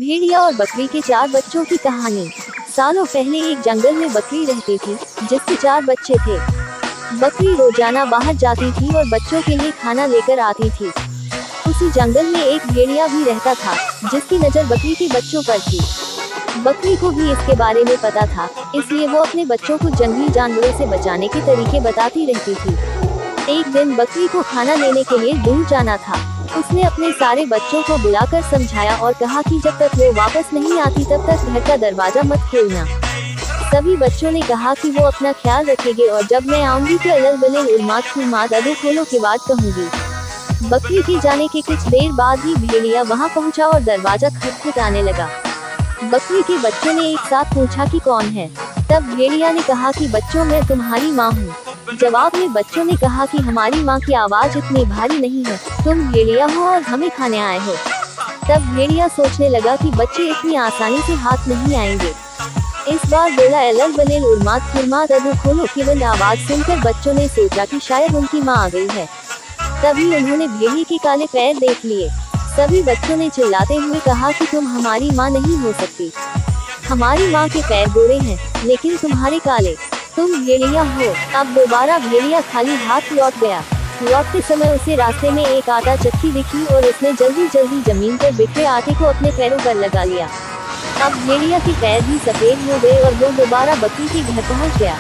भेड़िया और बकरी के 4 बच्चों की कहानी। सालों पहले एक जंगल में बकरी रहती थी जिसके 4 बच्चे थे। बकरी रोजाना बाहर जाती थी और बच्चों के लिए खाना लेकर आती थी। उसी जंगल में एक भेड़िया भी रहता था जिसकी नजर बकरी के बच्चों पर थी। बकरी को भी इसके बारे में पता था, इसलिए वो अपने बच्चों को जंगली जानवरों से बचाने के तरीके बताती रहती थी। एक दिन बकरी को खाना लेने के लिए दूर जाना था। उसने अपने सारे बच्चों को बुलाकर समझाया और कहा कि जब तक वो वापस नहीं आती तब तक घर का दरवाजा मत खोलना। सभी बच्चों ने कहा कि वो अपना ख्याल रखेंगे और जब मैं आऊंगी तो अलग बले उन्माद अदो खोलो के बाद कहूंगी। बकरी के जाने के कुछ देर बाद ही भेड़िया वहां पहुंचा और दरवाजा खटखटाने लगा। बकरी के बच्चों ने एक साथ पूछा कि कौन है। तब भेड़िया ने कहा कि बच्चों, मैं तुम्हारी माँ हूँ। जवाब में बच्चों ने कहा कि हमारी माँ की आवाज इतनी भारी नहीं है, तुम भेड़िया हो और हमें खाने आए हो। तब भेड़िया सोचने लगा कि बच्चे इतनी आसानी से हाथ नहीं आएंगे। इस बार बोला अलग बलेल उन्माद अदो खोलो केवल आवाज सुनकर बच्चों ने सोचा कि शायद उनकी माँ आ गई है। तभी उन्होंने भेड़िए के काले पैर देख लिए। सभी बच्चों ने चिल्लाते हुए कहा कि तुम हमारी माँ नहीं हो सकती। हमारी माँ के पैर गोरे हैं लेकिन तुम्हारे काले, तुम भेड़िया हो। अब दोबारा भेड़िया खाली हाथ लौट गया। लौटते समय उसे रास्ते में एक आटा चक्की दिखी और उसने जल्दी जमीन पर बिखरे आटे को अपने पैरों पर लगा लिया। अब भेड़िया के पैर भी सफेद हो गए और वो दोबारा बकरी के घर पहुंच गया।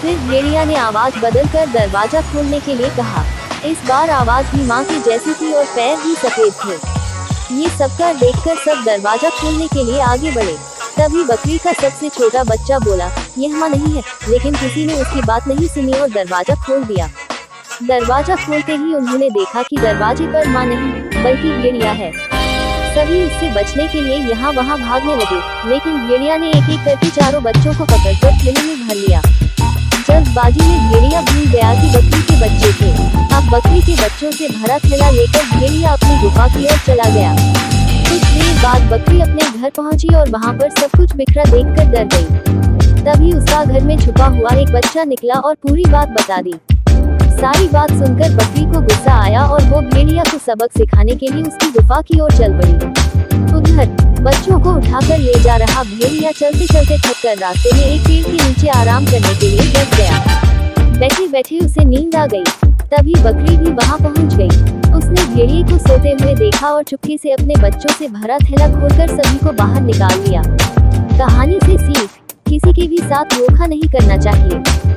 फिर भेड़िया ने आवाज बदलकर दरवाजा खोलने के लिए कहा। इस बार आवाज भी माँ की जैसी थी और पैर भी सफेद थे। ये सबका देखकर सब दरवाजा खोलने के लिए आगे बढ़े। तभी बकरी का सबसे छोटा बच्चा बोला, यह माँ नहीं है, लेकिन किसी ने उसकी बात नहीं सुनी और दरवाजा खोल दिया। दरवाजा खोलते ही उन्होंने देखा कि दरवाजे पर माँ नहीं बल्कि भेड़िया है। सभी उससे बचने के लिए यहाँ वहाँ भागने लगे, लेकिन भेड़िया ने एक एक करके चारों बच्चों को पकड़कर थैले में भर लिया। जल्दबाजी में भेड़िया भूल गया कि बकरी के बच्चे थे। अब बकरी के बच्चों से भरा थैला लेकर भेड़िया अपनी गुफा की ओर चला गया। कुछ देर बाद बकरी अपने घर पहुंची और वहां पर सब कुछ बिखरा देखकर डर गई। तभी उसका घर में छुपा हुआ एक बच्चा निकला और पूरी बात बता दी। सारी बात सुनकर बकरी को गुस्सा आया और वो भेड़िया को सबक सिखाने के लिए उसकी गुफा की ओर चल पड़ी। उधर बच्चों को उठाकर ले जा रहा भेड़िया चलते चलते थक कर रास्ते में एक पेड़ के नीचे आराम करने के लिए बैठ गया। बैठे बैठे उसे नींद आ गई। तभी बकरी भी वहां पहुंच गई। उसने भेड़िए को सोते हुए देखा और चुपके से अपने बच्चों से भरा थैला खोलकर सभी को बाहर निकाल लिया। कहानी से सीख, किसी के भी साथ धोखा नहीं करना चाहिए।